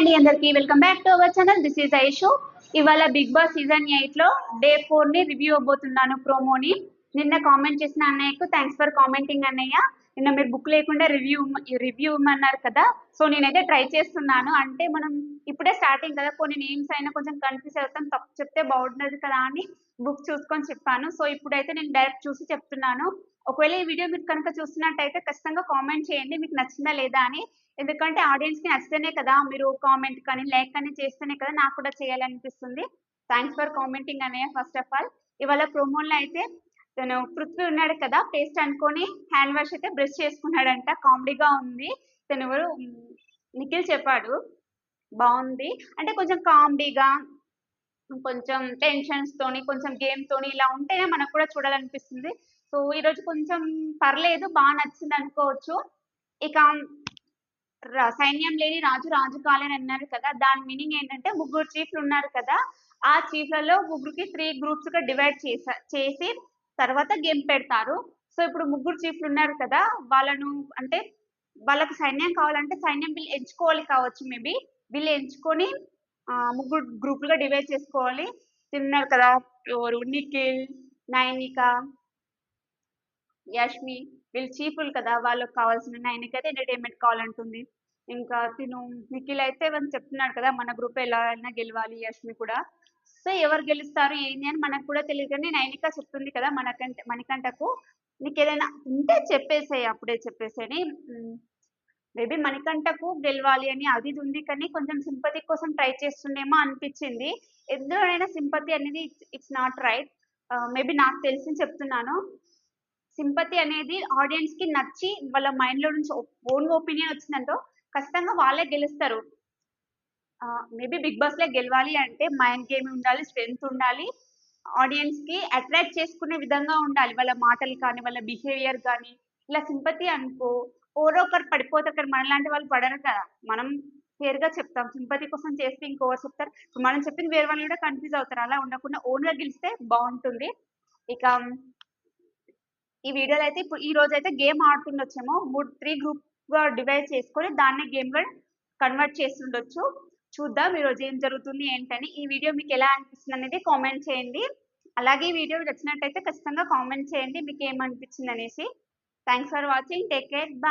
అండి అందరికి welcome back to our channel. This is Aishu. ఇవాళ బిగ్ బాస్ సీజన్ 8 లో డే 4 ని రివ్యూ అవ్వబోతున్నాను ప్రోమోని. నిన్న కామెంట్ చేసిన అన్నయ్యకు థ్యాంక్స్ ఫర్ కామెంటింగ్ అన్నయ్య. నిన్న మీరు బుక్ లేకుండా రివ్యూ ఇమ్మన్నారు కదా, సో నేనైతే ట్రై చేస్తున్నాను. అంటే మనం ఇప్పుడే స్టార్టింగ్ కదా, కొన్ని నేమ్స్ అయినా కొంచెం కన్ఫ్యూజ్ అవుతాం, తప్పు చెప్తే బాగుండదు కదా అని బుక్ చూసుకొని చెప్పాను. సో ఇప్పుడైతే నేను డైరెక్ట్ చూసి చెప్తున్నాను. ఒకవేళ ఈ వీడియో మీరు కనుక చూస్తున్నట్టయితే ఖచ్చితంగా కామెంట్ చేయండి మీకు నచ్చిందా లేదా అని. ఎందుకంటే ఆడియన్స్ కి నచ్చితేనే కదా మీరు కామెంట్ కానీ లైక్ కానీ చేస్తేనే కదా నాకు కూడా చేయాలనిపిస్తుంది. థ్యాంక్స్ ఫర్ కామెంటింగ్ అనే ఫస్ట్ ఆఫ్ ఆల్. ఇవాళ ప్రోమోలో అయితే తను పృథ్వీ ఉన్నాడు కదా, పేస్ట్ అనుకొని హ్యాండ్ వాష్ అయితే బ్రష్ చేసుకున్నాడంట. కామెడీగా ఉంది. తను ఎవరు నిఖిల్ చెప్పాడు, బాగుంది. అంటే కొంచెం కామెడీగా, కొంచెం టెన్షన్స్ తోని, కొంచెం గేమ్ తోని ఇలా ఉంటేనే మనకు కూడా చూడాలనిపిస్తుంది. సో ఈరోజు కొంచెం పర్లేదు, బాగా నచ్చింది అనుకోవచ్చు. ఇక సైన్యం లేని రాజు రాజు కాలేని అన్నారు కదా, దాని మీనింగ్ ఏంటంటే ముగ్గురు చీఫ్లు ఉన్నారు కదా, ఆ చీఫ్లలో ముగ్గురికి 3 గ్రూప్స్ గా డివైడ్ చేసి తర్వాత గేమ్ పెడతారు. సో ఇప్పుడు ముగ్గురు చీఫ్లు ఉన్నారు కదా, వాళ్ళను అంటే వాళ్ళకి సైన్యం కావాలంటే సైన్యం వీళ్ళు ఎంచుకోవాలి కావచ్చు, మేబీ వీళ్ళు ఎంచుకొని ముగ్గురు గ్రూపులుగా డివైడ్ చేసుకోవాలి. తిన్నారు కదా ఎవరు, నిఖిల్, నైనిక, యష్మి, వీళ్ళు చీఫ్లు కదా, వాళ్ళకి కావాల్సిన నైనిక అయితే ఎంటర్టైన్మెంట్ కావాలంటుంది. ఇంకా తిను నిఖిల్ అయితే వాళ్ళు చెప్తున్నాడు కదా మన గ్రూప్ ఎలా అయినా గెలవాలి, యష్మి కూడా. సో ఎవరు గెలుస్తారు ఏంటి అని మనకు కూడా తెలియదు, కానీ నైనిక చెప్తుంది కదా మణికంఠకు నీకు ఏదైనా ఉంటే చెప్పేసాయి, అప్పుడే చెప్పేసాయి. మేబీ మణికంఠకు గెలవాలి అని అది ఉంది, కానీ కొంచెం సింపతి కోసం ట్రై చేస్తుండేమో అనిపించింది. ఎందులోనైనా సింపతి అనేది ఇట్స్ నాట్ రైట్. మేబీ నాకు తెలిసి చెప్తున్నాను, సింపతి అనేది ఆడియన్స్ కి నచ్చి వాళ్ళ మైండ్ లో నుంచి ఓన్ ఒపీనియన్ వచ్చిందంటో ఖచ్చితంగా వాళ్ళే గెలుస్తారు. మేబీ బిగ్ బాస్ లో గెలవాలి అంటే మైండ్ గేమ్ ఉండాలి, స్ట్రెంగ్త్ ఉండాలి, ఆడియన్స్ కి అట్రాక్ట్ చేసుకునే విధంగా ఉండాలి, వాళ్ళ మాటలు కానీ వాళ్ళ బిహేవియర్ కానీ. ఇలా సింపతి అనుకో ఎవరో ఒకరు పడిపోతే అక్కడ మనలాంటి వాళ్ళు పడరు కదా, మనం ఫేర్ గా చెప్తాం. సింపతి కోసం చేస్తే ఇంకోవరు చెప్తారు, మనం చెప్పింది వేరే వాళ్ళు కూడా కన్ఫ్యూజ్ అవుతారు. అలా ఉండకుండా ఓన్ గా గెలిస్తే బాగుంటుంది. ఇక ఈ వీడియోలో అయితే ఇప్పుడు ఈ రోజు అయితే గేమ్ ఆడుతుండొచ్చేమో, 3 గ్రూప్ గా డివైడ్ చేసుకొని దాన్ని గేమ్ గా కన్వర్ట్ చేస్తుండొచ్చు. చూద్దాం ఈ రోజు ఏం జరుగుతుంది ఏంటని. ఈ వీడియో మీకు ఎలా అనిపిస్తుంది అనేది కామెంట్ చేయండి. అలాగే ఈ వీడియో నచ్చినట్టయితే ఖచ్చితంగా కామెంట్ చేయండి మీకు ఏమనిపించింది అనేసి. Thanks for watching, take care, bye.